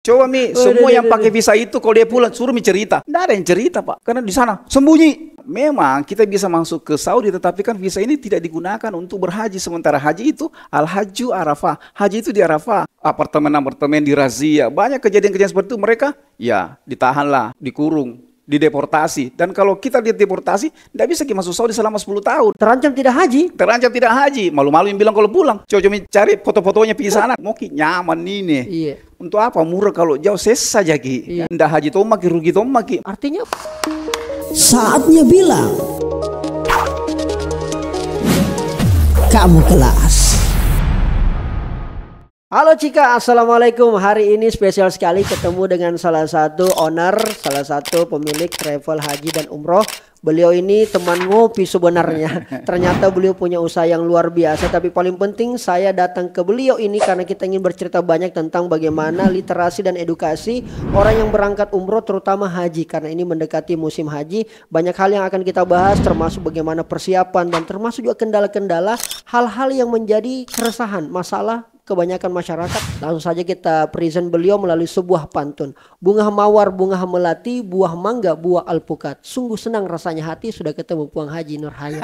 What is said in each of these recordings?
Coba Mi, semua yang pakai visa itu kalau dia pulang suruh Mi cerita. Tidak ada yang cerita Pak, karena di sana sembunyi. Memang kita bisa masuk ke Saudi, tetapi kan visa ini tidak digunakan untuk berhaji. Sementara haji itu Al-Hajju Arafah. Haji itu di Arafah. Apartemen-apartemen dirazia. Banyak kejadian-kejadian seperti itu. Mereka ya ditahanlah, dikurung, dideportasi. Dan kalau kita dideportasi, tidak bisa kita masuk Saudi selama 10 tahun. Terancam tidak haji. Terancam tidak haji. Malu-malu yang bilang kalau pulang. Coba cari foto-fotonya pergi sana. Mau nyaman ini. Iya. Untuk apa murah kalau jauh sesa saja ki. Iya. Ndak haji tomaki, rugi tomaki. Artinya Saatnya bilang kamu kelas. halo Cika, assalamualaikum. Hari ini spesial sekali ketemu dengan salah satu owner, salah satu pemilik travel haji dan umroh. Beliau ini teman ngopi sebenarnya. Ternyata beliau punya usaha yang luar biasa. Tapi paling penting saya datang ke beliau ini karena kita ingin bercerita banyak tentang bagaimana literasi dan edukasi orang yang berangkat umroh, terutama haji. Karena ini mendekati musim haji, banyak hal yang akan kita bahas, termasuk bagaimana persiapan dan termasuk juga kendala-kendala, hal-hal yang menjadi keresahan, masalah kebanyakan masyarakat. Langsung saja kita present beliau melalui sebuah pantun. Bunga mawar, bunga melati, buah mangga, buah alpukat. Sungguh senang rasanya hati sudah ketemu Puang Haji Nur Hayat.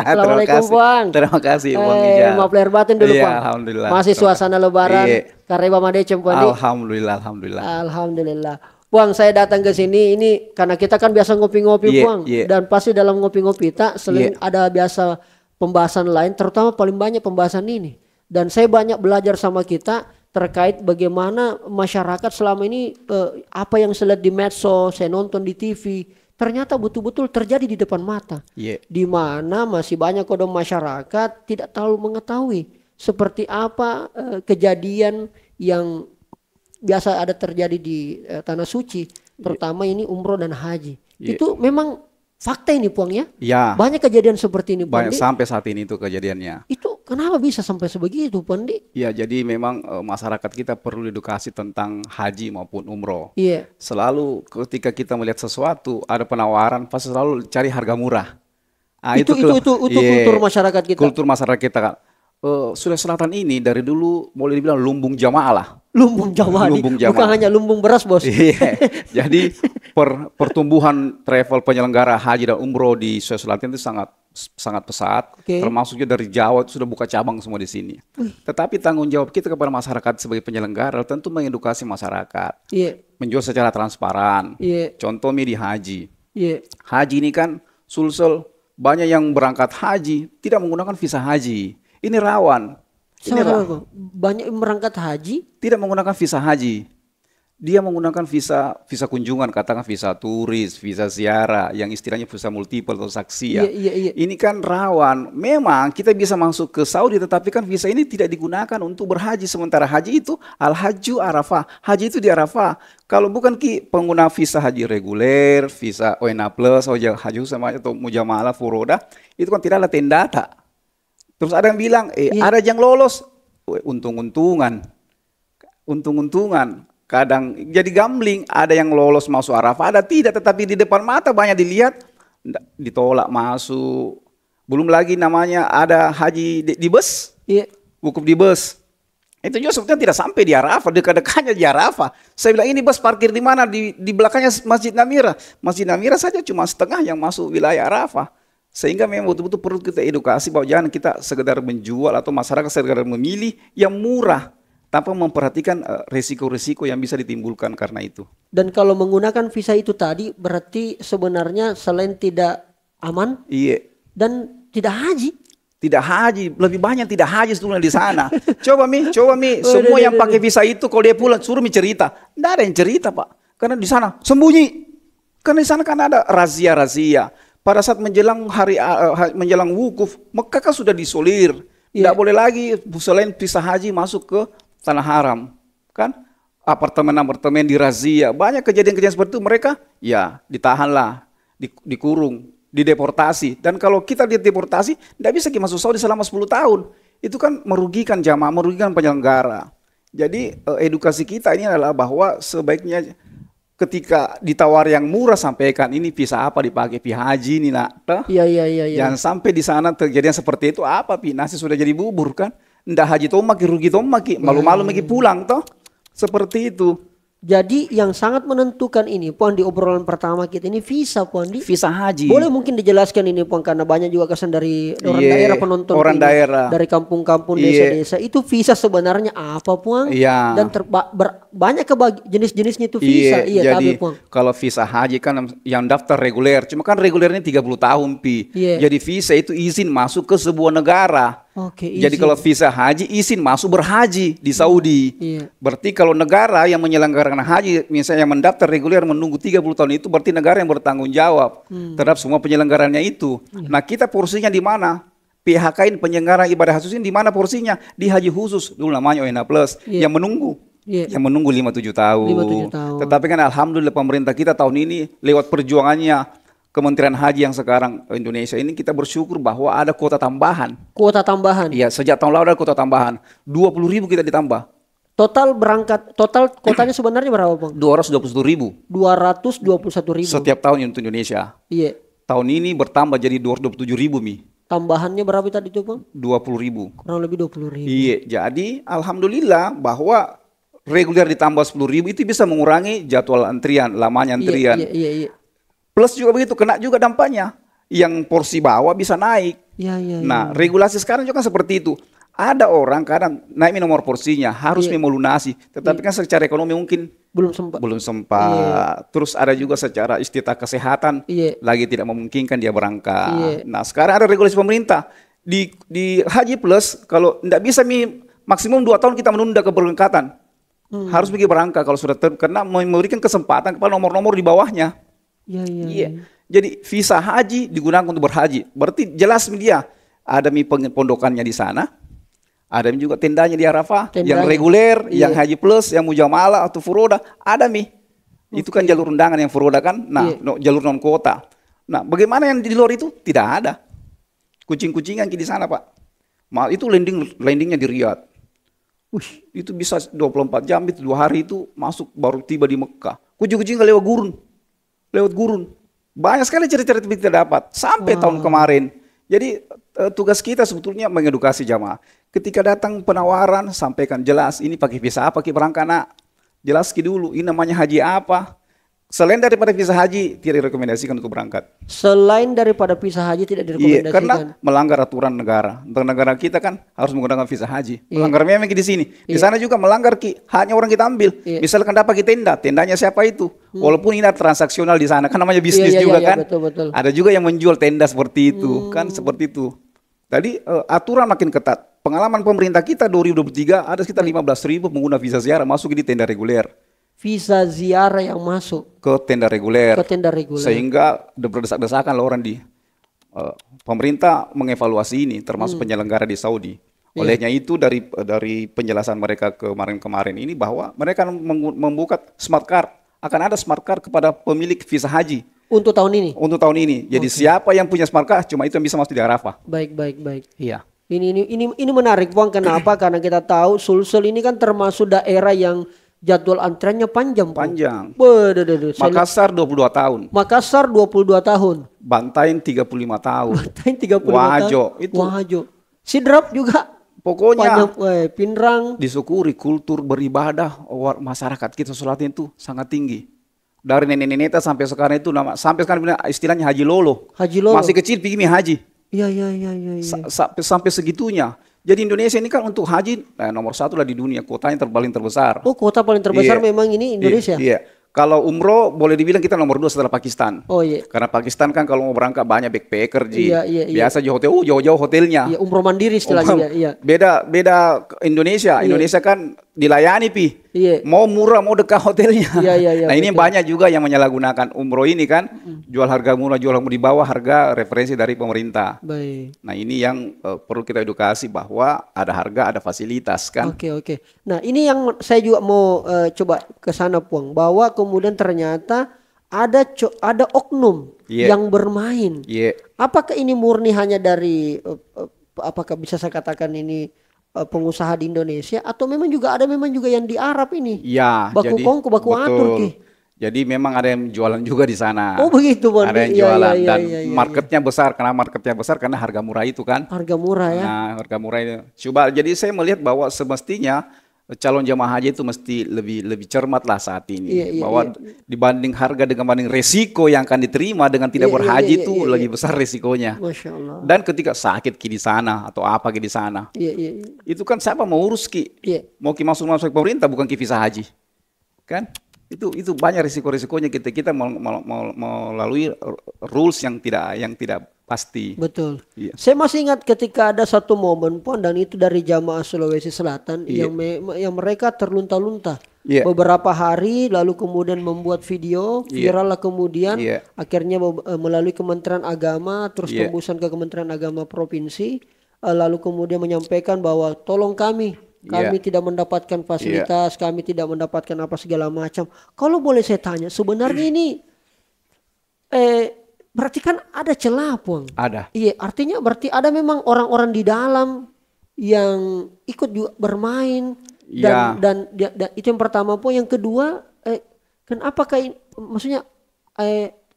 Assalamualaikum Puang. Terima kasih Puang Ijal. Maaf lahir batin dulu Puang. Alhamdulillah. Masih suasana lebaran. Kareba Madecem Puang. Alhamdulillah, alhamdulillah. Alhamdulillah. Puang, saya datang ke sini ini karena kita kan biasa ngopi-ngopi Puang. Dan pasti dalam ngopi-ngopi kita selain ada biasa pembahasan lain, terutama paling banyak pembahasan ini. Dan saya banyak belajar sama kita terkait bagaimana masyarakat selama ini apa yang saya lihat di medsos, saya nonton di TV, ternyata betul-betul terjadi di depan mata. Di mana masih banyak kodam masyarakat tidak terlalu mengetahui seperti apa kejadian yang biasa ada terjadi di tanah suci, terutama ini umroh dan haji. Itu memang fakta ini Puang ya? Banyak kejadian seperti ini Puang. Banyak sampai saat ini itu kejadiannya. Itu kenapa bisa sampai sebegitu Pandi? Ya jadi memang masyarakat kita perlu edukasi tentang haji maupun umroh. Selalu ketika kita melihat sesuatu ada penawaran pasti selalu cari harga murah. Itu kultur masyarakat kita. Kultur masyarakat kita kan. Sulawesi Selatan ini dari dulu boleh dibilang lumbung jamaah lah. Lumbung jamaah. Bukan hanya lumbung beras bos. Jadi pertumbuhan travel penyelenggara haji dan umroh di Sulawesi Selatan itu sangat pesat. Termasuk juga dari Jawa sudah buka cabang semua di sini. Tetapi tanggung jawab kita kepada masyarakat sebagai penyelenggara tentu mengedukasi masyarakat. Menjual secara transparan. Contoh di haji. Haji ini kan Sulsel banyak yang berangkat haji tidak menggunakan visa haji. Ini rawan. Banyak yang berangkat haji tidak menggunakan visa haji. Dia menggunakan visa kunjungan, katakan visa turis, visa ziarah, yang istilahnya visa multiple atau saksi ya. Ini kan rawan. Memang kita bisa masuk ke Saudi, tetapi kan visa ini tidak digunakan untuk berhaji. Sementara haji itu Al-Hajju Arafah. Haji itu di Arafah. Kalau bukan pengguna visa haji reguler, visa ONA plus, haji sama atau mujamalah furoda, itu kan tidak ada tendata. Terus ada yang bilang, ada yang lolos, untung-untungan. Kadang jadi gambling, ada yang lolos masuk Arafah, ada tidak, tetapi di depan mata banyak dilihat, ditolak masuk. Belum lagi namanya ada haji di bus, wukuf di bus. Itu juga sebetulnya tidak sampai di Arafah, dekat-dekatnya di Arafah. Saya bilang ini bus parkir di mana? Di belakangnya Masjid Namira. Masjid Namira saja cuma setengah yang masuk wilayah Arafah. Sehingga memang betul-betul perlu kita edukasi bahwa jangan kita sekedar menjual atau masyarakat sekedar memilih yang murah tanpa memperhatikan risiko-risiko yang bisa ditimbulkan karena itu. Dan kalau menggunakan visa itu tadi berarti sebenarnya selain tidak aman, dan tidak haji. Tidak haji, lebih banyak tidak haji sebetulnya di sana. Coba Mi, semua yang pakai visa itu kalau dia pulang suruh Mi cerita. Tidak ada yang cerita Pak, karena di sana sembunyi. Karena di sana kan ada razia-razia. Pada saat menjelang menjelang wukuf, Mekah kan sudah disolir. Tidak boleh lagi selain visa haji masuk ke tanah haram. Kan apartemen-apartemen dirazia. Banyak kejadian-kejadian seperti itu. Mereka ya ditahanlah, dikurung, dideportasi. Dan kalau kita dideportasi, tidak bisa kita masuk Saudi selama 10 tahun. Itu kan merugikan jamaah, merugikan penyelenggara. Jadi edukasi kita ini adalah bahwa sebaiknya ketika ditawar yang murah sampaikan ini visa apa dipakai pi haji ini nak. Jangan sampai di sana terjadi yang seperti itu apa pi nasi sudah jadi bubur kan. Ndak haji tomaki rugi tomaki malu-malu maki pulang toh. Seperti itu. Jadi yang sangat menentukan ini Puan di obrolan pertama kita ini visa Puan di. Visa haji. Boleh mungkin dijelaskan ini Puan karena banyak juga kesan dari orang Iya, daerah penonton orang ini, daerah. dari kampung-kampung Iya. desa-desa itu visa sebenarnya apa Puan? Iya. Dan banyak jenis-jenisnya itu visa. Iya, jadi tapi Puan. kalau visa haji kan yang daftar reguler, cuma kan regulernya 30 tahun pi. Iya. Jadi visa itu izin masuk ke sebuah negara. Oke, Jadi izin. kalau visa haji izin masuk berhaji di Saudi. Iya. Berarti kalau negara yang menyelenggarakan haji misalnya yang mendaftar reguler menunggu 30 tahun itu berarti negara yang bertanggung jawab terhadap semua penyelenggarannya itu. Nah, kita porsinya di mana? PHK ini penyelenggara ibadah khusus ini di mana porsinya? Di haji khusus dulu namanya ONA Plus Iya. yang menunggu. Iya. Yang menunggu 5-7 tahun. 5-7 tahun. Tetapi kan alhamdulillah pemerintah kita tahun ini lewat perjuangannya Kementerian Haji yang sekarang Indonesia ini kita bersyukur bahwa ada kuota tambahan. Kuota tambahan. Iya, sejak tahun lalu ada kuota tambahan. 20.000 kita ditambah. Total kotanya sebenarnya berapa Bang? 221.000 221.000. setiap tahun untuk Indonesia. Iya. Tahun ini bertambah jadi 227.000 Mi. Tambahannya berapa tadi tuh Bang? 20.000. Kurang lebih 20.000. Iya, jadi alhamdulillah bahwa reguler ditambah 10.000 itu bisa mengurangi jadwal antrian, lamanya antrian. Iya. Plus juga begitu, kena juga dampaknya. Yang porsi bawah bisa naik. Iya. Nah, regulasi sekarang juga seperti itu. Ada orang kadang naik nomor porsinya, harus melunasi. Tetapi kan secara ekonomi mungkin Belum sempat. belum sempat. Terus ada juga secara istitah kesehatan, Iya. lagi tidak memungkinkan dia berangkat. Iya. Nah, sekarang ada regulasi pemerintah. Di Haji Plus, kalau tidak bisa maksimum 2 tahun kita menunda keberangkatan. Harus pergi berangkat kalau sudah karena memberikan kesempatan kepada nomor-nomor di bawahnya. Iya. Jadi visa haji digunakan untuk berhaji. Berarti jelas dia ada pondokannya di sana, ada juga tendanya di Arafah, Tendanya. yang reguler, Iya. yang haji plus, yang mujamalah atau furoda, ada Itu kan jalur undangan yang furoda kan. Nah, jalur non kota. Nah, bagaimana yang di luar itu tidak ada. Kucing-kucingan di sana Pak. Itu landingnya di Riyadh. Itu bisa 24 jam itu 2 hari itu masuk baru tiba di Mekah. Kucing-kucing lewat gurun. Banyak sekali cerita-cerita kita dapat sampai tahun kemarin. Jadi tugas kita sebetulnya mengedukasi jamaah. Ketika datang penawaran sampaikan jelas ini pakai visa apa kita berangkat nak. Jelas dulu ini namanya haji apa. Selain daripada visa haji tidak direkomendasikan untuk berangkat. Selain daripada visa haji tidak Iya, direkomendasikan. karena melanggar aturan negara. Untuk negara kita kan harus menggunakan visa haji. Melanggar memang di sini. Di sana juga melanggar hanya orang kita ambil. Misalkan dapat tendanya siapa itu? Walaupun ini ada transaksional di sana, kan namanya bisnis juga kan. Betul. Ada juga yang menjual tenda seperti itu, kan seperti itu. Tadi aturan makin ketat. Pengalaman pemerintah kita 2023 ada sekitar 15.000 pengguna visa ziarah masuk di tenda reguler. Visa ziarah yang masuk Ke tenda reguler. reguler. Sehingga berdesak-desakan lah orang di pemerintah mengevaluasi ini termasuk penyelenggara di Saudi. Olehnya itu dari penjelasan mereka kemarin ini bahwa mereka membuka smart card, akan ada smart card kepada pemilik visa haji untuk tahun ini. untuk tahun ini. Jadi siapa yang punya smart card cuma itu yang bisa masuk di Arafah. Baik. Iya. Ini menarik Bang. Kenapa? Karena kita tahu Sulsel ini kan termasuk daerah yang jadwal antreannya panjang. Panjang. Makassar Makassar 22 tahun. Makassar 22 tahun. Bantaing 35 tahun. Bantaing 35 Wajo, tahun. itu. Wajo. Sidrap juga. Pokoknya Pinrang. disyukuri kultur beribadah masyarakat kita sholat itu sangat tinggi. Dari nenek-nenek sampai sekarang itu sampai sekarang istilahnya haji lolo. Haji lolo. Masih kecil pergi haji. Iya. Sampai segitunya. Jadi Indonesia ini kan untuk haji nomor 1 lah di dunia, kotanya paling terbesar. Oh, kota paling terbesar Iya. memang ini Indonesia. Iya. Kalau umroh boleh dibilang kita nomor 2 setelah Pakistan. Oh iya. Karena Pakistan kan kalau mau berangkat banyak backpacker Iya. Biasa di hotel, jauh-jauh hotelnya. Iya, umroh mandiri istilahnya. Iya. Beda Indonesia. Indonesia kan dilayani Iya. Mau murah mau dekat hotelnya. Iya, Nah ini betul. banyak juga yang menyalahgunakan umroh ini kan, jual harga murah, jual di bawah harga referensi dari pemerintah. Baik. Nah ini yang perlu kita edukasi bahwa ada harga, ada fasilitas kan. Oke. Nah, ini yang saya juga mau coba ke sana Puang, bahwa kemudian ternyata ada oknum Iya. yang bermain. Iya. Apakah ini murni hanya dari apakah bisa saya katakan ini pengusaha di Indonesia atau memang juga yang di Arab ini? Iya. Baku kongko, baku atur ki. Jadi memang ada yang jualan juga di sana. Oh begitu Bang. Ada yang Iya, jualan iya, dan iya. marketnya besar. Kenapa marketnya besar? Karena harga murah itu kan. Harga murah ya. Nah, harga murah itu. Coba jadi saya melihat bahwa semestinya calon jamaah haji itu mesti lebih cermat lah saat ini, bahwa dibanding harga dengan banding resiko yang akan diterima dengan tidak berhaji itu lebih besar resikonya. Masya Allah. Dan ketika sakit ki di sana atau apa ki di sana, itu kan siapa mau urus ki? Mau ki masuk ke pemerintah bukan ki visa haji, kan? Itu banyak risiko-risikonya kita melalui rules yang tidak pasti. Betul. Saya masih ingat ketika ada satu momen pun, dan itu dari jamaah Sulawesi Selatan yang mereka terlunta-lunta beberapa hari, lalu kemudian membuat video viral lah, kemudian akhirnya melalui Kementerian Agama terus tembusan ke Kementerian Agama provinsi, lalu kemudian menyampaikan bahwa tolong kami tidak mendapatkan fasilitas, kami tidak mendapatkan apa segala macam. Kalau boleh saya tanya, sebenarnya ini berarti kan ada celah, Pung. Ada. Iya, artinya berarti ada memang orang-orang di dalam yang ikut juga bermain dan itu yang pertama, Pung. Yang kedua, apakah maksudnya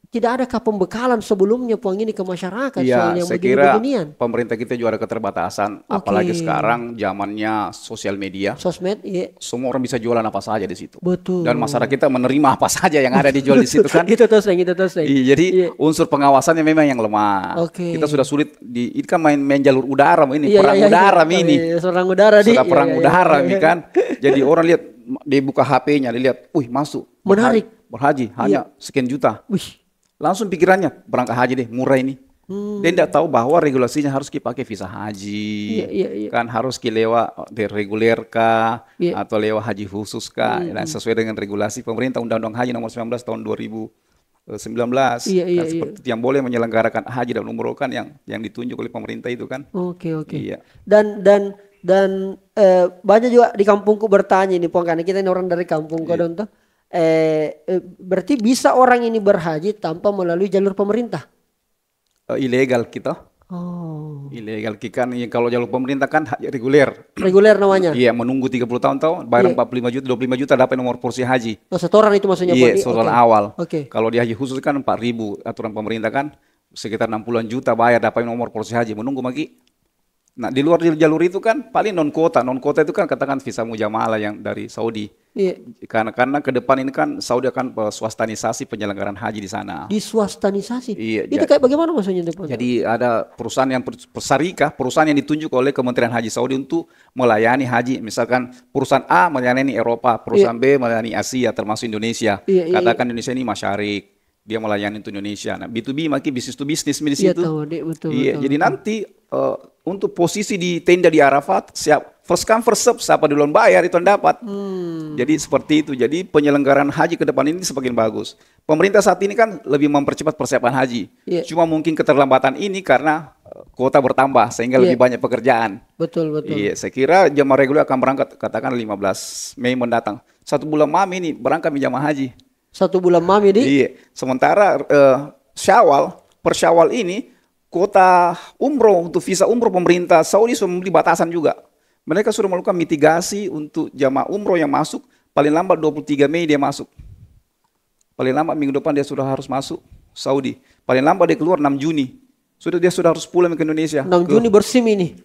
tidak adakah pembekalan sebelumnya, Pung, ini ke masyarakat soal yang saya kira beginian? Pemerintah kita juga ada keterbatasan, apalagi sekarang zamannya sosial media. Sosmed, semua orang bisa jualan apa saja di situ. Betul. Dan masyarakat kita menerima apa saja yang ada dijual di situ kan. Itu terus. Jadi unsur pengawasannya memang yang lemah. Kita sudah sulit ini kan main jalur udara ini, perang udara ini. Perang udara sudah perang udara ini kan. Jadi orang lihat, dia buka HP-nya, dia lihat, masuk. Menarik. Berhaji hanya sekian juta. Wih. Langsung pikirannya berangkat haji deh, murah ini. Dia tidak tahu bahwa regulasinya harus pakai visa haji, kan harus lewat reguler kah, atau lewat haji khusus kah, dan sesuai dengan regulasi pemerintah Undang-Undang Haji nomor 19 tahun 2019, kan seperti itu, yang boleh menyelenggarakan haji dan umroh kan yang ditunjuk oleh pemerintah itu kan. Oke. Iya. Dan banyak juga di kampungku bertanya ini, Pong, karena kita ini orang dari kampung Kodon tuh. Berarti bisa orang ini berhaji tanpa melalui jalur pemerintah? Ilegal kita. Ilegal kan, kalau jalur pemerintah kan reguler. Reguler namanya. Iya, menunggu 30 tahun bayar 45 juta, 25 juta dapat nomor porsi haji. Setoran itu maksudnya? Iya, setoran awal. Kalau di haji khusus kan 4.000, aturan pemerintah kan sekitar 60-an juta bayar dapat nomor porsi haji, menunggu lagi. Nah, di luar jalur itu kan paling non kota itu kan katakan visa mujamalah yang dari Saudi. Karena ke depan ini kan Saudi akan swastanisasi penyelenggaraan haji di sana. Diswastanisasi? Itu kayak bagaimana maksudnya? Jadi ada perusahaan yang perusahaan yang ditunjuk oleh Kementerian Haji Saudi untuk melayani haji. Misalkan perusahaan A melayani Eropa, perusahaan B melayani Asia termasuk Indonesia. Katakan Indonesia ini Masyarik, dia melayani untuk Indonesia. Nah, B2B makin bisnis to bisnis di situ. Betul. Jadi nanti untuk posisi di tenda di Arafat siap first come first serve, siapa duluan bayar itu yang dapat. Jadi seperti itu. Jadi penyelenggaraan haji ke depan ini semakin bagus. Pemerintah saat ini kan lebih mempercepat persiapan haji. Cuma mungkin keterlambatan ini karena kuota bertambah sehingga lebih banyak pekerjaan. Betul. Iya, saya kira jamaah reguler akan berangkat katakan 15 Mei mendatang. 1 bulan Mami ini berangkat jamaah haji. 1 bulan Mami di? Iya. Sementara per Syawal ini kuota umroh untuk visa umroh pemerintah Saudi sudah memberi batasan juga. Mereka sudah melakukan mitigasi untuk jamaah umroh yang masuk paling lambat 23 Mei dia masuk. Paling lambat minggu depan dia sudah harus masuk Saudi. Paling lambat dia keluar 6 Juni. Dia sudah harus pulang ke Indonesia. 6 Juni bersim ini.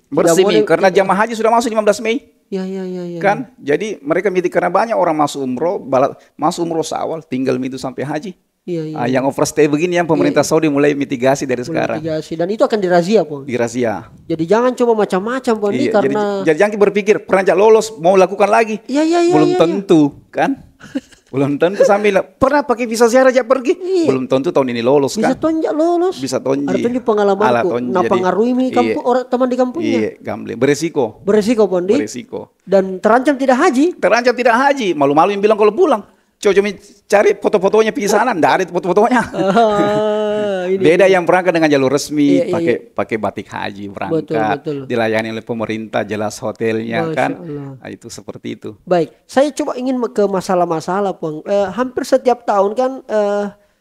Karena jamaah haji sudah masuk 15 Mei. Ya. Kan? Jadi mereka mitigasi karena banyak orang masuk umroh Syawal, tinggal itu sampai haji. Yang overstay begini yang pemerintah Saudi mulai mitigasi dari sekarang. Dan itu akan dirazia, Pon. Dirazia. Jadi jangan coba macam-macam, Pon. Karena jadi jangan berpikir pernah lolos mau lakukan lagi. Belum tentu, kan? Belum tentu sambil pernah pakai visa ziarah aja pergi. Belum tentu tahun ini lolos kan? Bisa tonjak lolos. Bisa tonjak. Ada tunjuk pengalamanku. Nah, pengaruhi orang teman di kampungnya. Gambling. Beresiko, Pon. Beresiko. Dan terancam tidak haji. Malu-malu yang bilang kalau pulang. Coba cari foto-fotonya di sana, enggak ada foto-fotonya. Beda yang berangkat dengan jalur resmi, pakai batik haji berangkat, betul. dilayani oleh pemerintah, jelas hotelnya. Masya kan. Nah, itu seperti itu. Baik, saya coba ingin ke masalah-masalah, Pong. Hampir setiap tahun kan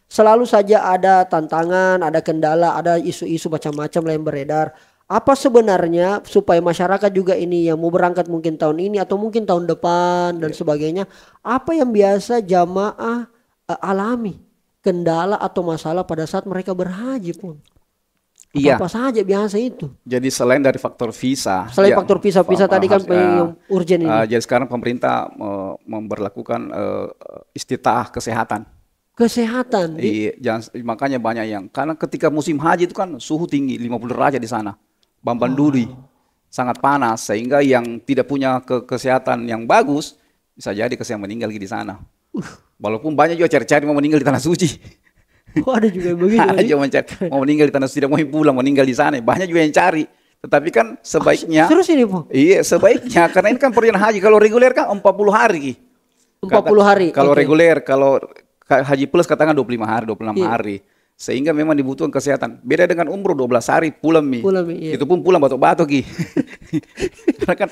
selalu saja ada tantangan, ada kendala, ada isu-isu macam-macam yang beredar. Apa sebenarnya supaya masyarakat juga ini yang mau berangkat mungkin tahun ini atau mungkin tahun depan dan sebagainya, apa yang biasa jamaah alami kendala atau masalah pada saat mereka berhaji, Pun? Iya. Apa saja biasa itu? Jadi selain dari faktor visa, Selain faktor visa tadi kan yang urgent ini. jadi sekarang pemerintah memberlakukan istitah kesehatan. Kesehatan. Iya, makanya banyak yang karena ketika musim haji itu kan suhu tinggi 50 derajat di sana, Bambanduri, sangat panas sehingga yang tidak punya kesehatan yang bagus bisa jadi kesian meninggal di sana. Walaupun banyak juga cari-cari mau meninggal di tanah suci. Oh, ada juga yang begitu. Ada juga mencari mau meninggal di tanah suci, tidak mau pulang meninggal di sana. Banyak juga yang cari. Tetapi kan sebaiknya. Terus ini, Pak? Iya, sebaiknya karena ini kan perjalanan haji. Kalau reguler kan 40 hari. 40 hari. Kalau reguler, kalau haji plus katakan 25 hari, 26 hari. Sehingga memang dibutuhkan kesehatan. Beda dengan umroh 12 hari pulang mi. Iya. Itu pun pulang batuk-batuk ki. Karena kan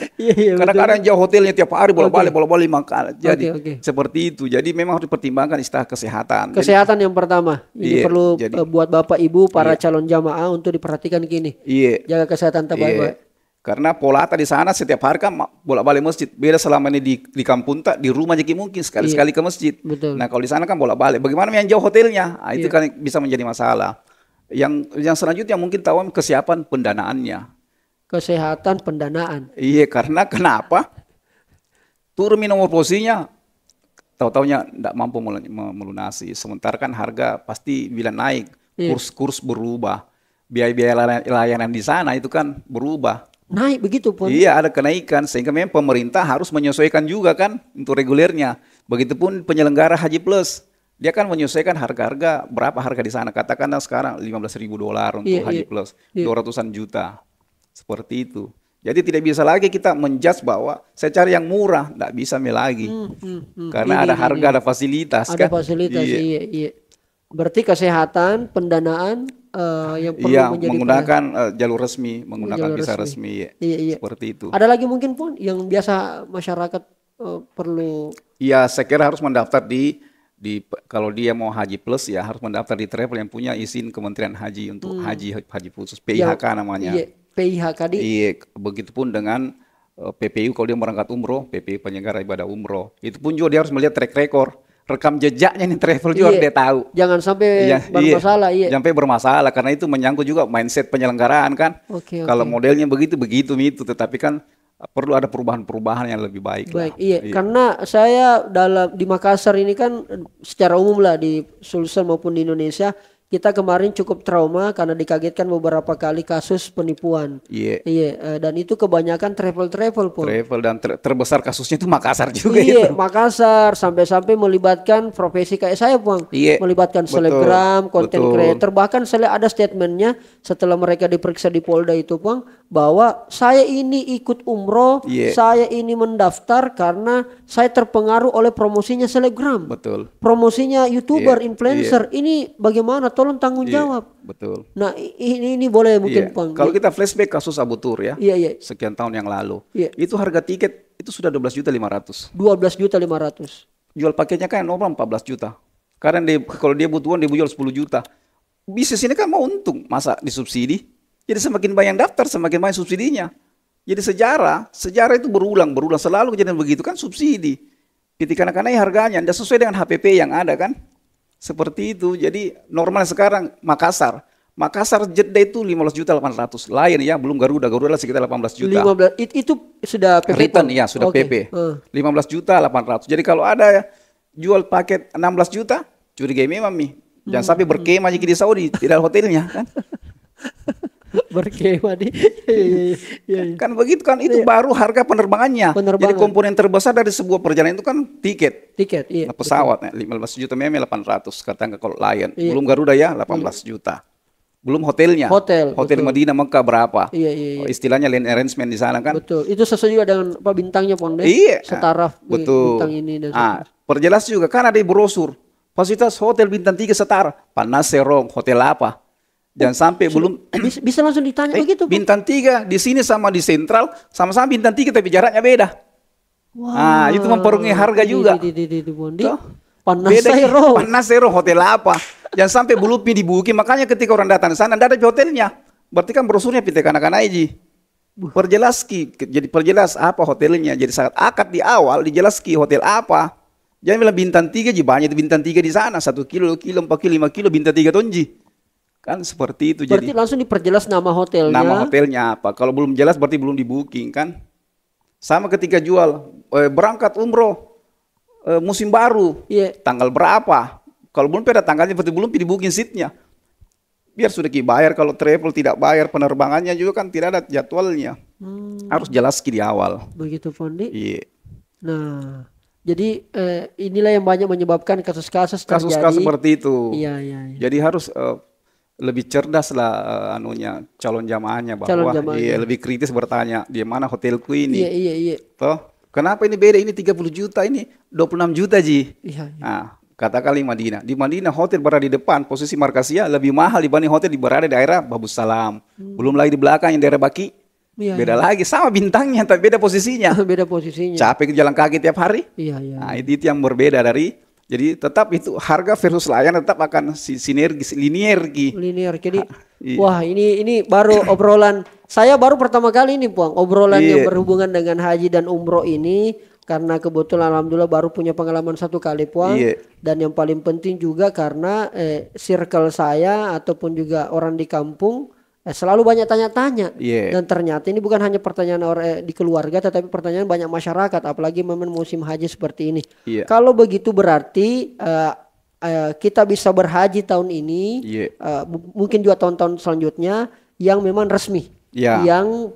kadang-kadang jauh hotelnya tiap hari bolak-balik makan. Jadi seperti itu. Jadi memang harus dipertimbangkan istilah kesehatan. Kesehatan yang pertama. Ini perlu buat Bapak Ibu para calon jamaah untuk diperhatikan gini. Jaga kesehatan terbaik. Karena polata di sana setiap hari kan bolak-balik masjid. Beda selama ini di kampung tak di rumah jadi mungkin sekali-sekali ke masjid. Betul. Nah kalau di sana kan bolak-balik. Bagaimana yang jauh hotelnya? Nah, itu kan bisa menjadi masalah. Yang selanjutnya mungkin tahu kesiapan pendanaannya. Kesehatan pendanaan. Iya, karena kenapa? Turun nomor posisinya, tahu-taunya tidak mampu melunasi. Sementara kan harga pasti bila naik, kurs berubah. Biaya-biaya layanan di sana itu kan berubah. Naik begitu pun. Iya, ada kenaikan sehingga memang pemerintah harus menyesuaikan juga kan untuk regulernya. Begitupun penyelenggara Haji Plus, dia kan menyesuaikan harga-harga berapa harga di sana. Katakanlah sekarang $15.000 untuk Haji Plus, 200-an juta. Seperti itu. Jadi tidak bisa lagi kita menjudge bahwa saya cari yang murah, tidak bisa lagi. Karena ada harga, ada fasilitas. Ada fasilitas, iya. Berarti kesehatan, pendanaan yang perlu menjadi menggunakan jalur resmi, menggunakan visa resmi. Iya. Seperti itu. Ada lagi mungkin pun yang biasa masyarakat perlu. Iya, saya kira harus mendaftar di kalau dia mau Haji Plus ya harus mendaftar di travel yang punya izin Kementerian Haji untuk haji khusus PIHK namanya. Iya, PIHK di. Iya, begitupun dengan PPU kalau dia berangkat umroh, PPU penyelenggara ibadah umroh. Itu pun juga dia harus melihat track record. Rekam jejaknya nih travel juga dia tahu. Jangan sampai bermasalah. Sampai bermasalah karena itu menyangkut juga mindset penyelenggaraan kan. Kalau modelnya begitu itu, tetapi kan perlu ada perubahan-perubahan yang lebih baik. Iya. Karena saya di Makassar ini kan secara umum lah di Sulsel maupun di Indonesia kita kemarin cukup trauma karena dikagetkan beberapa kali kasus penipuan. Iya. Dan itu kebanyakan travel pun. Travel dan terbesar kasusnya itu Makassar juga. Iya, Makassar sampai melibatkan profesi kayak saya pun. Melibatkan selebgram, content creator. Bahkan saya ada statementnya setelah mereka diperiksa di Polda itu pun bahwa saya ini ikut umroh, saya ini mendaftar karena saya terpengaruh oleh promosinya selebgram. Betul. Promosinya YouTuber, influencer. Ini bagaimana? Tolong tanggung jawab. Betul. Nah, ini boleh mungkin Bang. Kalau kita flashback kasus Abu Tur ya. Sekian tahun yang lalu. Itu harga tiket itu sudah 12.500.000. 12.500.000. Jual paketnya kan normal 14 juta. Karena kalau dia butuh uang dia jual 10 juta. Bisnis ini kan mau untung, masa disubsidi? Jadi semakin banyak yang daftar, semakin banyak subsidinya. Jadi sejarah itu berulang selalu kejadian begitu kan subsidi. Ketika anak-anak harganya tidak sesuai dengan HPP yang ada kan. Seperti itu. Jadi normalnya sekarang Makassar jeda itu 15.800.000. Lain ya, belum Garuda lah sekitar 18 juta. 15 itu sudah PP. Return ya, sudah PP. 15.800.000. Jadi kalau ada jual paket 16 juta, curiga memang nih. Jangan sampai berkemah di Saudi, tidak hotelnya kan. Berkemah di kan begitu kan, itu baru harga penerbangannya. Jadi komponen terbesar dari sebuah perjalanan itu kan tiket. Nah, pesawat 15 juta memang 800 katakan kalau Lion. Belum Garuda ya 18 juta. Belum hotelnya. Hotel Madinah Mekah berapa? Istilahnya land arrangement di sana kan. Betul. Itu sesuai juga dengan apa bintangnya Ponde. Setara bintang ini dan perjelas juga kan ada di brosur. Fasilitas hotel bintang 3 setara. Panas serong, hotel apa? Jangan sampai belum bisa langsung ditanya begitu. Bintang 3 di sini sama di Sentral sama-sama bintang 3 tapi jaraknya beda. Itu mempengaruhi harga juga. Panas zero hotel apa? Jangan sampai belum di booking. Makanya ketika orang datang di sana tidak ada hotelnya. Berarti kan brosurnya pita kanak-kanak aja. Perjelas apa hotelnya. Jadi saat akad di awal dijelaski hotel apa. Jangan bilang bintang 3 banyak bintang 3 di sana 1 kilo, 4 kilo, 5 kilo bintang 3 tonji. Kan seperti itu. Berarti Jadi langsung diperjelas nama hotelnya. nama hotelnya apa? Kalau belum jelas berarti belum di booking kan? Sama ketika jual berangkat umroh musim baru, Iya. tanggal berapa? Kalau belum ada tanggalnya berarti belum di booking seatnya. Biar sudah bayar. Kalau travel tidak bayar penerbangannya juga kan tidak ada jadwalnya. Harus jelas di awal. Begitu Pondi. Iya. Nah, jadi inilah yang banyak menyebabkan kasus-kasus terjadi. Kasus-kasus seperti itu. Iya. Jadi harus lebih cerdas lah anunya calon jamaahnya bahwa Calon jamaahnya. iya, lebih kritis bertanya di mana hotelku ini. Iya. Toh, kenapa ini beda? Ini 30 juta, ini 26 juta Ji. Iya. Nah, katakan di Madinah. Di Madinah hotel berada di depan, posisi markasnya lebih mahal dibanding hotel berada di daerah Babus Salam. Belum lagi di belakang yang daerah Baki. Iya, Beda lagi, sama bintangnya tapi beda posisinya. Beda posisinya. Capek jalan kaki tiap hari. Iya. Nah, itu yang berbeda dari. Jadi tetap itu harga versus layanan tetap akan sinergi, linear. Jadi, Iya. wah ini baru obrolan. Saya baru pertama kali ini Puang, obrolan yang Iya. berhubungan dengan haji dan umroh ini. Karena kebetulan alhamdulillah baru punya pengalaman 1 kali Puang. Iya. Dan yang paling penting juga karena circle saya ataupun juga orang di kampung selalu banyak tanya-tanya. Iya. Dan ternyata ini bukan hanya pertanyaan orang di keluarga, tetapi pertanyaan banyak masyarakat, apalagi memang musim haji seperti ini. Iya. Kalau begitu berarti kita bisa berhaji tahun ini, Iya. mungkin juga tahun-tahun selanjutnya yang memang resmi, Iya. yang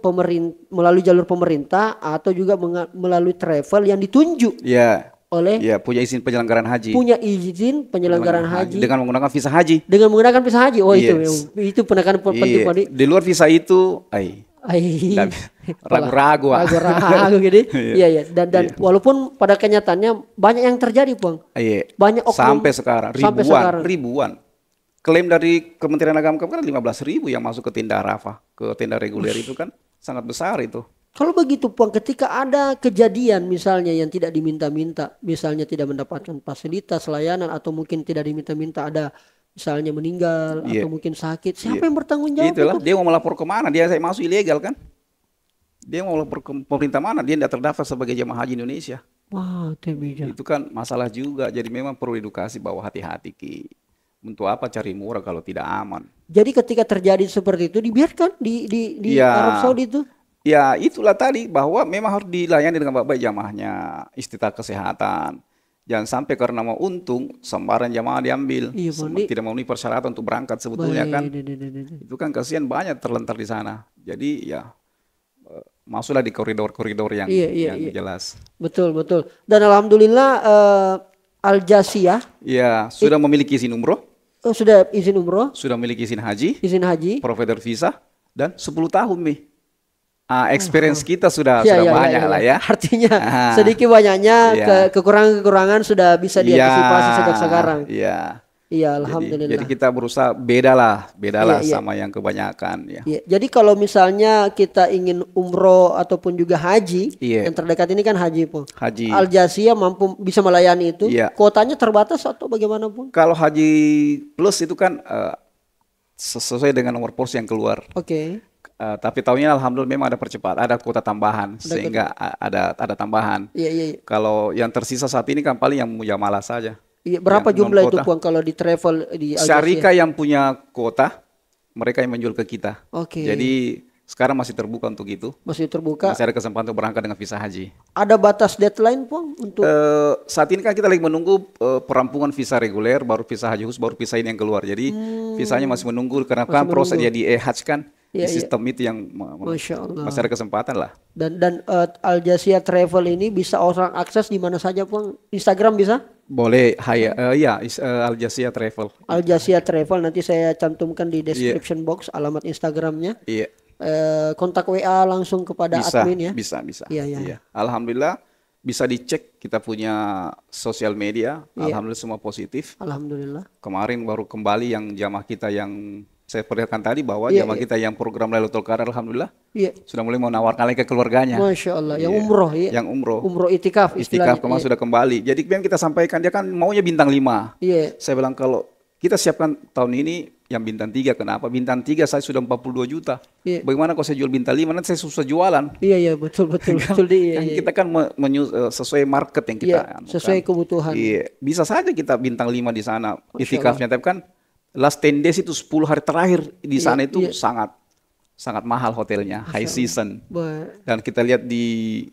melalui jalur pemerintah atau juga melalui travel yang ditunjuk Iya. oleh Iya, punya izin penyelenggaraan haji. punya izin penyelenggaraan haji Dengan menggunakan visa haji. dengan menggunakan visa haji. Oh Yes. itu penekanan penting Iya. Pak Di. Di luar visa itu, ragu-ragu. Ragu-ragu gitu. Iya. Dan walaupun pada kenyataannya banyak yang terjadi, Bang. Iya. Banyak oknum Sampai sekarang sampai ribuan, sekarang. ribuan. Klaim dari Kementerian Agama kan 15.000 yang masuk ke tenda Arafah, ke tenda reguler itu kan sangat besar itu. Kalau begitu, Bang, ketika ada kejadian misalnya yang tidak diminta-minta, misalnya tidak mendapatkan fasilitas layanan atau mungkin tidak diminta-minta, ada misalnya meninggal Iya. atau mungkin sakit, siapa yang bertanggung jawab Itulah, itu? dia mau melapor ke mana? Dia saya masuk ilegal kan? Dia mau melapor ke pemerintah mana? Dia tidak terdaftar sebagai jemaah haji Indonesia. Wah, itu Itu kan masalah juga. Jadi memang perlu edukasi bahwa hati-hati Ki. Untuk apa cari murah kalau tidak aman? Jadi ketika terjadi seperti itu dibiarkan di Iya. Arab Saudi itu. Ya itulah tadi bahwa memang harus dilayani dengan baik-baik jamaahnya, istitaah kesehatan. Jangan sampai karena mau untung sembarang jamaah diambil, Iya, Bang, Di. tidak memenuhi persyaratan untuk berangkat sebetulnya kan. Baik. Itu kan kasihan banyak terlantar di sana. Jadi ya masuklah di koridor-koridor yang, Iya. jelas. Betul. Dan alhamdulillah Al Jasiyah Ya sudah memiliki izin umroh, sudah izin umroh, sudah memiliki izin haji, izin haji. provider visa dan 10 tahun nih. Experience kita sudah Iya, banyak lah ya. Artinya Ah. sedikit banyaknya Iya. kekurangan-kekurangan sudah bisa diantisipasi sejak sekarang. Iya. Iya, alhamdulillah. Jadi kita berusaha beda lah Iya. sama yang kebanyakan ya. Iya, jadi kalau misalnya kita ingin umroh ataupun juga haji, Iya. yang terdekat ini kan haji pun. Haji. Al Jasiyah mampu bisa melayani itu. Iya. Kuotanya terbatas atau bagaimana pun? Kalau haji plus itu kan sesuai dengan nomor pos yang keluar. Oke. Tapi tahunnya alhamdulillah memang ada percepat, ada kuota tambahan sehingga ada tambahan. Iya. Kalau yang tersisa saat ini kan paling yang mujamalah saja. Iya, berapa Yang jumlah itu non-kuota. Puang kalau di travel di Al Syarika Jasiyah? yang punya kuota, mereka yang menjual ke kita. Oke. Jadi sekarang masih terbuka untuk itu. Masih terbuka. Masih ada kesempatan untuk berangkat dengan visa haji. Ada batas deadline Puang untuk Saat ini kan kita lagi menunggu perampungan visa reguler, baru visa haji khusus, baru visa ini yang keluar. Jadi visanya masih menunggu karena kan proses dia di e-hajj kan. Iya, Di sistem itu yang Masya Allah. masih ada kesempatan lah. dan Al Jasiyah Travel ini bisa orang akses di mana saja Puang? Instagram bisa? Boleh, Al Jasiyah Travel. Al Jasiyah Travel nanti saya cantumkan di description box alamat Instagramnya. Iya, Kontak WA langsung kepada bisa, admin ya. bisa. Iya. Alhamdulillah bisa dicek kita punya sosial media. Iya. Alhamdulillah semua positif. Alhamdulillah. Kemarin baru kembali yang jamaah kita yang saya perlihatkan tadi bahwa Iya, jamaah kita yang program Lailatul Qadar alhamdulillah Iya. sudah mulai menawarkan lagi ke keluarganya. Masya Allah. Yang Iya. umroh ya. Yang umroh. Umroh itikaf Istikaf istilahnya. kemarin Iya. sudah kembali. Jadi yang kita sampaikan dia kan maunya bintang 5. Iya. Saya bilang kalau kita siapkan tahun ini yang bintang 3, kenapa? Bintang 3 saya sudah 42 juta. Iya. Bagaimana kalau saya jual bintang 5 nanti saya susah jualan. Iya betul iya. Kita kan sesuai market yang kita Iya, sesuai kebutuhan. Iya, bisa saja kita bintang 5 di sana. Itikafnya tapi kan last 10 days itu 10 hari terakhir di Iya, sana itu iya. sangat mahal hotelnya, high season. Ba- Dan kita lihat di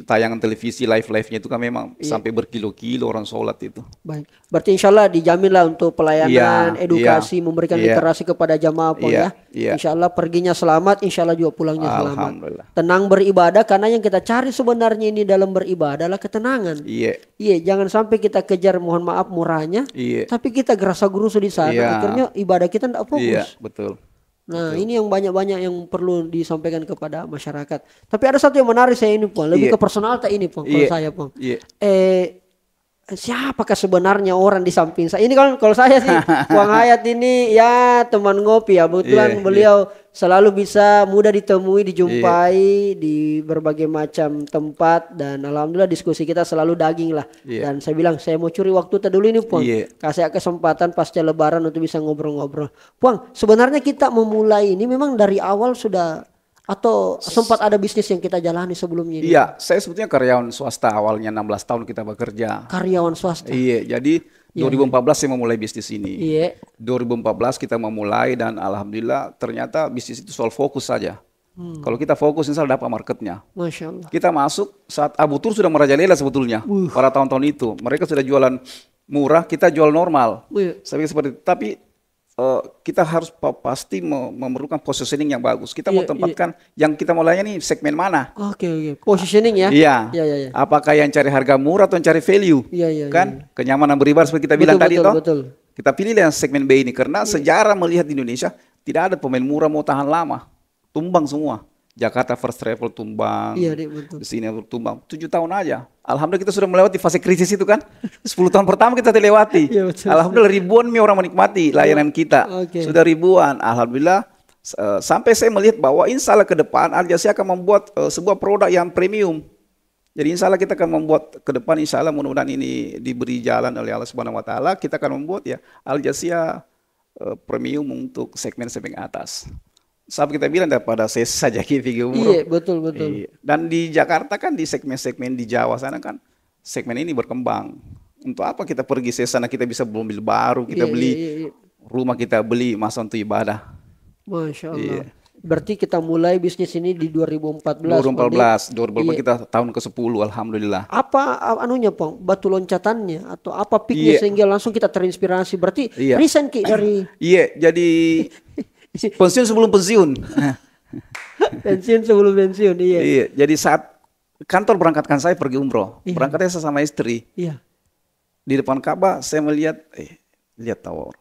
tayangan televisi live-nya itu kan memang Iya. sampai berkilo-kilo orang sholat itu. Baik. Berarti insya Allah dijamin lah untuk pelayanan, Iya, edukasi, iya, memberikan iya. literasi kepada jamaah Pong Iya, ya. iya. Insya Allah perginya selamat, insya Allah juga pulangnya selamat. Alhamdulillah. Tenang beribadah karena yang kita cari sebenarnya ini dalam beribadah adalah ketenangan. Iya, Iya, jangan sampai kita kejar mohon maaf murahnya, iya, tapi kita gerasa gerusu di sana. Iya. Akhirnya ibadah kita tidak fokus. iya, betul. Nah, ini yang banyak-banyak yang perlu disampaikan kepada masyarakat. Tapi ada satu yang menarik saya ini, Pong. Lebih Iya. ke personal tak ini, Pong. Kalau Iya. saya, Pong. Iya. Siapakah sebenarnya orang di samping saya? Ini kan kalau saya sih, Wang Hayat ini ya teman ngopi ya. Kebetulan Iya, beliau selalu bisa mudah ditemui, dijumpai di berbagai macam tempat. Dan alhamdulillah diskusi kita selalu daging lah. Iya. Dan saya bilang saya mau curi waktu dulu ini, Puang. Iya. Kasih kesempatan pasca lebaran untuk bisa ngobrol-ngobrol. Puang, sebenarnya kita memulai ini memang dari awal sudah atau sempat ada bisnis yang kita jalani sebelumnya ini? Iya, saya sebetulnya karyawan swasta awalnya 16 tahun kita bekerja. Karyawan swasta. Iya, jadi 2014 saya memulai bisnis ini. Iya. 2014 kita memulai dan alhamdulillah ternyata bisnis itu soal fokus saja. Kalau kita fokus insya Allah dapat marketnya. Masya Allah. Kita masuk saat Abu Tur sudah merajalela sebetulnya pada tahun-tahun itu. Mereka sudah jualan murah, kita jual normal. Iya. Saya pikir seperti itu. Tapi kita harus pasti memerlukan positioning yang bagus. Kita mau Iya, tempatkan yang kita mau layani segmen mana? Oke, oke. Positioning ya? Iya. Iya, iya, iya. Apakah yang cari harga murah atau yang cari value? Iya, iya, Kan kenyamanan beribadah seperti kita bilang tadi betul, toh. betul. Kita pilih yang segmen B ini karena sejarah melihat di Indonesia tidak ada pemain murah mau tahan lama. Tumbang semua. Jakarta First Travel tumbang. Iya, Dik, betul. Di sini tumbang. 7 tahun aja. Alhamdulillah kita sudah melewati fase krisis itu kan. 10 tahun pertama kita dilewati. Iya, betul. Alhamdulillah ribuan orang menikmati layanan kita. Oke. Sudah ribuan. Alhamdulillah sampai saya melihat bahwa insya Allah ke depan Al Jazeera akan membuat sebuah produk yang premium. Jadi insya Allah kita akan membuat ke depan insya Allah mudah-mudahan ini diberi jalan oleh Allah Subhanahu Wa Taala. Kita akan membuat ya Al Jazeera premium untuk segmen-segmen atas. Sampai kita bilang daripada saya saja pergi umroh. Iya, betul, betul. Iya. Dan di Jakarta kan di segmen-segmen di Jawa sana kan segmen ini berkembang. Untuk apa kita pergi ke sana kita bisa mobil baru, kita Iya, beli iya, iya. rumah, kita beli masa untuk ibadah. Masya Allah. Iya. Berarti kita mulai bisnis ini di 2014. 2014 Iya. kita tahun ke-10 alhamdulillah. Apa anunya, Pong? Batu loncatannya atau apa peaknya Iya. sehingga langsung kita terinspirasi? Berarti Iya. resign Ki dari Iya, jadi pensiun sebelum pensiun. pensiun sebelum pensiun. Iya. Iya, jadi saat kantor berangkatkan saya pergi umroh, Iya. berangkatnya saya sama istri. Iya. Di depan Ka'bah saya melihat, lihat tawar.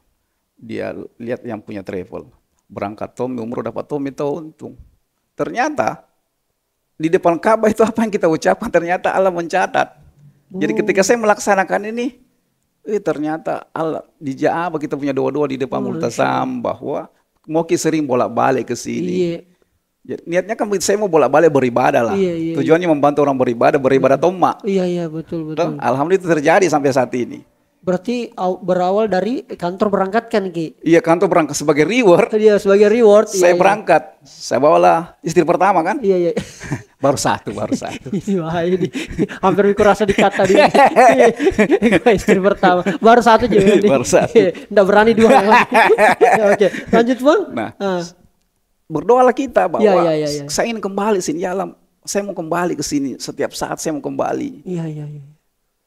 Dia lihat yang punya travel. Berangkat Tommy umroh dapat Tommy tahu untung. Ternyata di depan Ka'bah itu apa yang kita ucapkan ternyata Allah mencatat. Jadi ketika saya melaksanakan ini, ternyata Allah dijawab kita punya doa-doa di depan multazam bahwa mau sering bolak-balik ke sini. Iya. Jadi, niatnya kan saya mau bolak-balik beribadah lah. Iya, iya, Tujuannya membantu orang beribadah Tomma. Iya, iya, betul, betul. Alhamdulillah itu terjadi sampai saat ini. Berarti berawal dari kantor berangkatkan Ki. Iya, kantor berangkat sebagai reward. Dia sebagai reward. Saya iya, berangkat, saya bawalah istri pertama kan, Iya, iya. baru satu. Ini bahaya nih. Hampir aku rasa dikata di istri pertama. Baru satu juga nih. Baru satu. Nggak berani dua yang lain. Oke, lanjut Bang. Nah, berdoalah kita bahwa Iya, iya, iya. saya ingin kembali sini ya alam, saya mau kembali ke sini setiap saat saya mau kembali. Iya, iya, iya.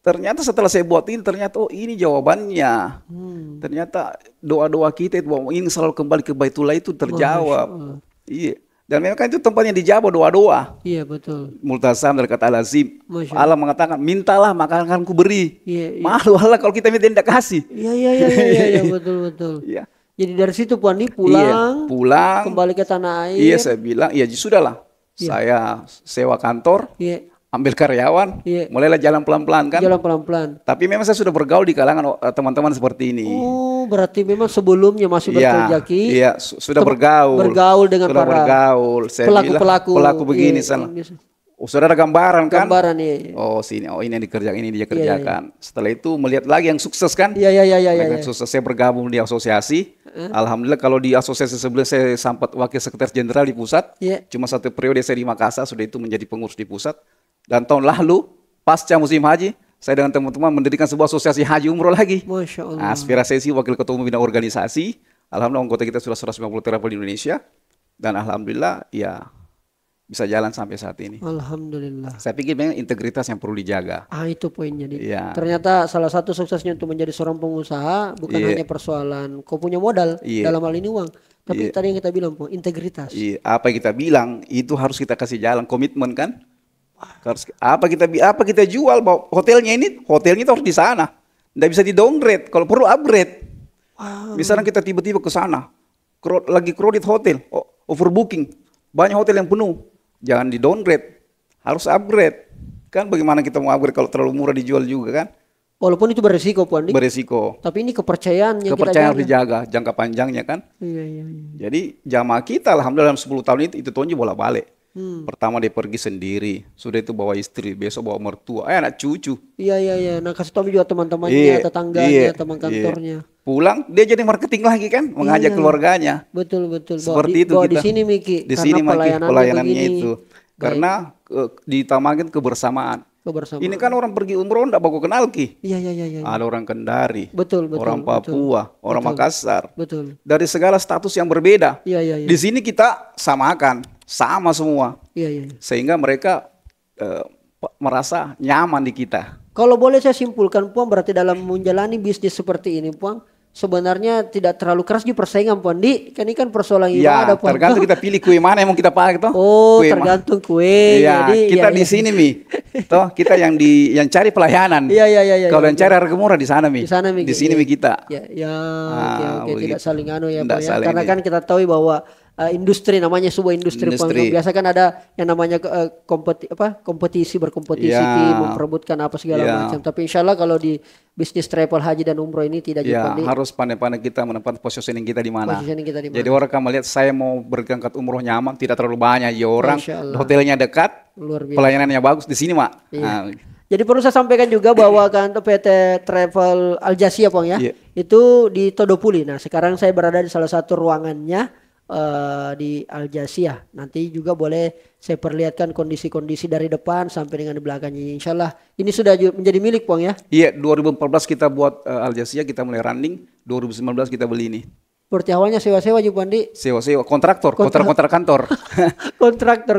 Ternyata setelah saya buat ini, ternyata oh ini jawabannya. Ternyata doa-doa kita itu bahwa ingin selalu kembali ke Baitullah itu terjawab. Iya. Dan memang kan itu tempatnya dijawab doa-doa. Iya, betul. Multazam dari kata Al-Azim. Masya Allah mengatakan, mintalah maka akan ku beri. Iya, iya. Malu Allah kalau kita minta tidak kasih. Iya, iya, iya, iya, iya, betul, betul. Iya. Jadi dari situ Puan Iya, pulang, pulang. kembali ke tanah air. Iya, saya bilang, iya sudahlah. Saya sewa kantor, Iya, ambil karyawan, Iya. mulailah jalan pelan-pelan kan. jalan pelan-pelan. Tapi memang saya sudah bergaul di kalangan teman-teman seperti ini. Oh, berarti memang sebelumnya masih Iya, bekerja Ki. iya, sudah bergaul. Bergaul dengan sudah para bergaul. Saya bilang, pelaku begini iya, sana. ini- Oh, sudah ada gambaran kan? Gambaran iya. Oh sini, oh ini yang dikerjakan, ini dia Iya, kerjakan. Setelah itu melihat lagi yang sukses kan? Iya, iya, iya, iya, Mereka iya. sukses, saya bergabung di asosiasi. Alhamdulillah kalau di asosiasi sebelumnya saya sempat wakil sekretaris jenderal di pusat. Iya. Cuma satu periode saya di Makassar, sudah itu menjadi pengurus di pusat. Dan tahun lalu pasca musim haji, saya dengan teman-teman mendirikan sebuah asosiasi haji umroh lagi. Masya Allah. Aspirasi wakil ketua umum bidang organisasi. Alhamdulillah anggota kita sudah 150 travel di Indonesia. Dan alhamdulillah ya bisa jalan sampai saat ini. Alhamdulillah. Saya pikir memang integritas yang perlu dijaga. Itu poinnya. Iya. Ternyata salah satu suksesnya untuk menjadi seorang pengusaha bukan Iya. hanya persoalan kau punya modal, Iya. dalam hal ini uang. Tapi Iya. tadi yang kita bilang, Pong, integritas. Iya, apa yang kita bilang itu harus kita kasih jalan, komitmen kan. Apa kita jual, bahwa hotelnya itu harus di sana. Nggak bisa di downgrade, kalau perlu upgrade. Misalnya kita tiba-tiba ke sana, lagi crowded hotel, overbooking, banyak hotel yang penuh, jangan di downgrade, harus upgrade. Kan bagaimana kita mau upgrade kalau terlalu murah dijual juga kan? Walaupun itu beresiko, Pong. Beresiko. Tapi ini kepercayaan yang Kepercayaan harus kita dijaga jangka panjangnya kan. Iya, iya, iya. Jadi jamaah kita alhamdulillah dalam 10 tahun itu tonji bolak-balik. Pertama dia pergi sendiri, sudah itu bawa istri, besok bawa mertua, anak cucu. Iya, iya, iya. Nah, kasih tahu juga teman-temannya, Iya, tetangganya, iya, teman iya. kantornya. Pulang dia jadi marketing lagi kan, mengajak Iya. keluarganya. Betul, betul. Seperti itu bawa kita. di sini, Miki. Di Karena sini Miki, pelayanannya begini. itu. Karena ditamakan kebersamaan. Kebersamaan. Ini kan orang pergi umroh enggak baku kenal Ki. Iya, iya, iya, iya. Ada orang Kendari, Betul, betul. orang Papua, orang betul. Makassar. Betul. Dari segala status yang berbeda. Iya, iya, iya. Di sini kita samakan, sama semua. Iya, iya, iya. Sehingga mereka merasa nyaman di kita. Kalau boleh saya simpulkan, Puang, berarti dalam menjalani bisnis seperti ini, Puang, sebenarnya tidak terlalu keras di persaingan, Puang. Kan ini kan persoalan Ya, ibadah, Puang. tergantung kita pilih kue mana yang mau kita pakai toh. Oh, Kue tergantung kue. Iya, Jadi, kita iya, di iya. sini Mi. Toh kita yang cari pelayanan. Iya, iya, iya, iya. Kalau iya, yang cari harga murah di sana Mi. di sana, Miki. Di sini Iya. Mi kita. Ya, ya, Ah, oke, tidak begitu. saling ya, Tidak Pak ya. saling Karena ini. kan kita tahu bahwa industri namanya sebuah industri, Pak. Industri. Biasa kan ada yang namanya kompetisi berkompetisi, Ya. memperebutkan apa segala Ya. macam. Tapi insya Allah kalau di bisnis travel haji dan umroh ini tidak Ya, Pak, harus pandai-pandai kita menempatkan positioning kita di mana. Positioning kita di mana. Jadi orang akan melihat saya mau berangkat umroh nyaman, tidak terlalu banyak ya orang, Masya Allah. hotelnya dekat, Luar biasa. pelayanannya bagus di sini, Mak. Iya. Nah, Jadi perlu saya sampaikan juga bahwa kantor PT Travel Al Jasia, Pong ya, Iya. itu di Todopuli. Nah, sekarang saya berada di salah satu ruangannya di Al Jasia. Nanti juga boleh saya perlihatkan kondisi-kondisi dari depan sampai dengan di belakangnya. Insya Allah ini sudah menjadi milik, Pong ya. Iya, 2014 kita buat Al Jazeera, kita mulai running, 2019 kita beli ini. Seperti awalnya sewa-sewa juga, Pandi. Sewa-sewa kontraktor, kontrak kantor. kontrak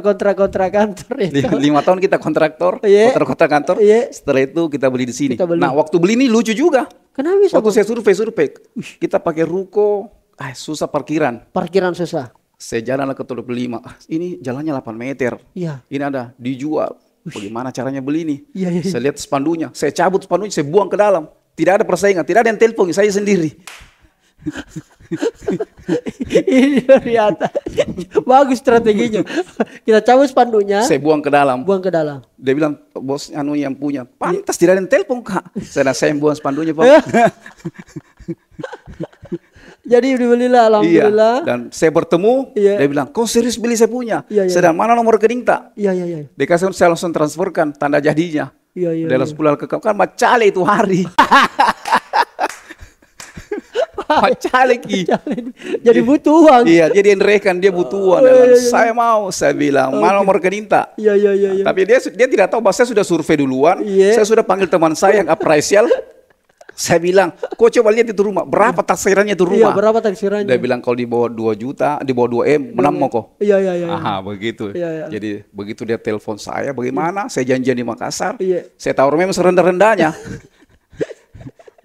kantor itu. 5 tahun kita kontraktor, Iya. kontrak kantor. Iya. Setelah itu kita beli di sini. Kita beli. Nah, waktu beli ini lucu juga. Kenapa bisa, Waktu saya survei, kita pakai ruko, susah parkiran. parkiran susah? Saya jalan ke 25, ini jalannya 8 meter. Iya. Ini ada dijual. Bagaimana caranya beli ini? Iya, iya, iya. Saya lihat spandunya, saya cabut spandunya, saya buang ke dalam. Tidak ada persaingan, tidak ada yang telepon, saya sendiri. Ini ternyata bagus strateginya. Kita cabut spanduknya, Saya buang ke dalam. buang ke dalam. Dia bilang, bos anu yang punya. Pantas tidak ada yang telepon, Kak. Saya yang buang spandunya, Pak. Jadi dibelilah, alhamdulillah. Iya. Dan saya bertemu, Iya. dia bilang, kau serius beli saya punya? Iya, iya. Sedang mana nomor rekening tak? Iya, iya, iya. Dia kasih, saya langsung transferkan tanda jadinya. Iya, iya, Dia iya. langsung pulang ke kan macale itu hari. Macale Ki. Jadi butuh uang. Iya, jadi rekan dia butuh uang. Dia bilang, saya mau, saya bilang, mana nomor rekening tak? Iya, iya, iya, iya. Tapi dia tidak tahu bahwa saya sudah survei duluan. Iya. Saya sudah panggil teman saya yang appraisal. Saya bilang, kau coba lihat itu rumah, berapa taksirannya itu Iya, rumah? berapa taksirannya? Dia bilang kalau di bawah 2 juta, di bawah 2 M, menang mau kok. Iya, iya, iya. Aha, begitu. Iya, iya. Jadi begitu dia telepon saya, bagaimana? Saya janjian di Makassar. Iya. Saya taruh memang serendah-rendahnya.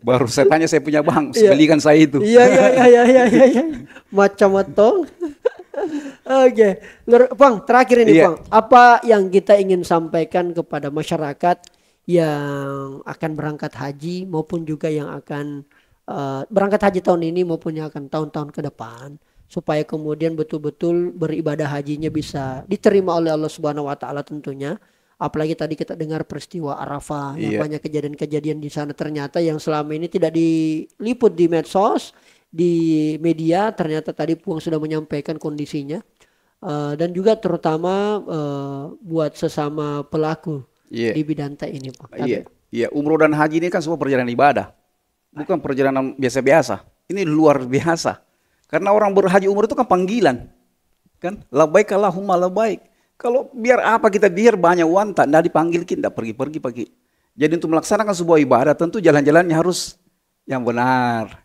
Baru saya tanya saya punya bank, Iya. belikan saya itu. Iya, iya, iya, iya, iya, iya. Macam matong. Oke, Bang, terakhir ini, Iya. Bang. Apa yang kita ingin sampaikan kepada masyarakat yang akan berangkat haji maupun juga yang akan berangkat haji tahun ini maupun yang akan tahun-tahun ke depan, supaya kemudian betul-betul beribadah hajinya bisa diterima oleh Allah Subhanahu wa taala tentunya. Apalagi tadi kita dengar peristiwa Arafah, yang Iya. banyak kejadian-kejadian di sana ternyata yang selama ini tidak diliput di medsos, di media, ternyata tadi Puang sudah menyampaikan kondisinya. Dan juga terutama buat sesama pelaku Iya. di bidang ini, Pak. Iya, iya. Umroh dan haji ini kan semua perjalanan ibadah, bukan perjalanan biasa-biasa. Ini luar biasa. Karena orang berhaji umroh itu kan panggilan, kan? Labbaik Allahumma labbaik. Kalau biar apa kita biar banyak uang tak dipanggil kita pergi-pergi pagi. Jadi untuk melaksanakan sebuah ibadah tentu jalan-jalannya harus yang benar,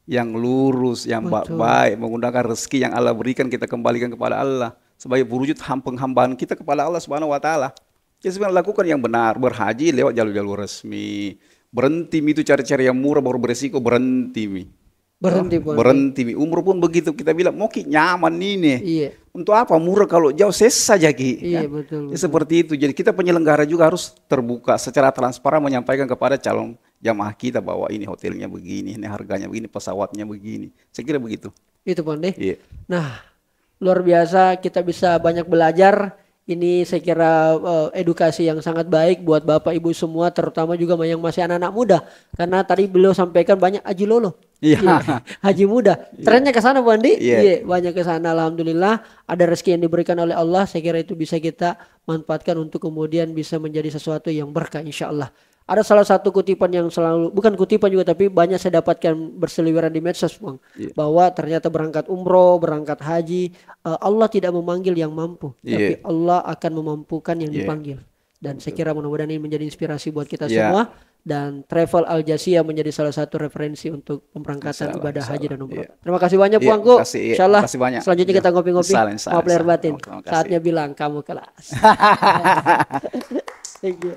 yang lurus, yang baik, menggunakan rezeki yang Allah berikan kita kembalikan kepada Allah sebagai wujud penghambaan kita kepada Allah Subhanahu wa taala. Jadi sebenarnya lakukan yang benar, berhaji lewat jalur-jalur resmi. Berhenti itu cari-cari yang murah baru beresiko, berhenti mi. Berhenti mi. Umroh pun begitu, kita bilang mau nyaman ini. Iya. Untuk apa murah kalau jauh sesa saja ki. Iya, Ya? betul. Ya, seperti itu. Jadi kita penyelenggara juga harus terbuka secara transparan menyampaikan kepada calon jamaah kita bahwa ini hotelnya begini, ini harganya begini, pesawatnya begini. Saya kira begitu. Itu Ponde. Iya. Nah, luar biasa kita bisa banyak belajar. Ini saya kira edukasi yang sangat baik buat Bapak Ibu semua, terutama juga yang masih anak-anak muda. Karena tadi beliau sampaikan banyak haji lolo. Iya. Haji muda. Trennya ke sana Bu Andi? Iya. Iya, banyak ke sana alhamdulillah. Ada rezeki yang diberikan oleh Allah, saya kira itu bisa kita manfaatkan untuk kemudian bisa menjadi sesuatu yang berkah insyaallah. Ada salah satu kutipan yang selalu, bukan kutipan juga tapi banyak saya dapatkan berseliweran di medsos Bang. Iya. Bahwa ternyata berangkat umroh, berangkat haji, Allah tidak memanggil yang mampu, tapi Iya. Allah akan memampukan yang Iya. dipanggil. Dan saya kira mudah-mudahan ini menjadi inspirasi buat kita Iya. semua. Dan Travel Al Jazeera menjadi salah satu referensi untuk pemberangkatan Insyaallah, ibadah haji dan insyaallah. umroh. Iya. Terima kasih banyak Iya, Puangku. makasih, iya. Insyaallah Makasih banyak. selanjutnya kita Iya. ngopi-ngopi. Insyaallah, Maaf lahir batin. Terima kasih. Saatnya bilang kamu kelas. Thank you.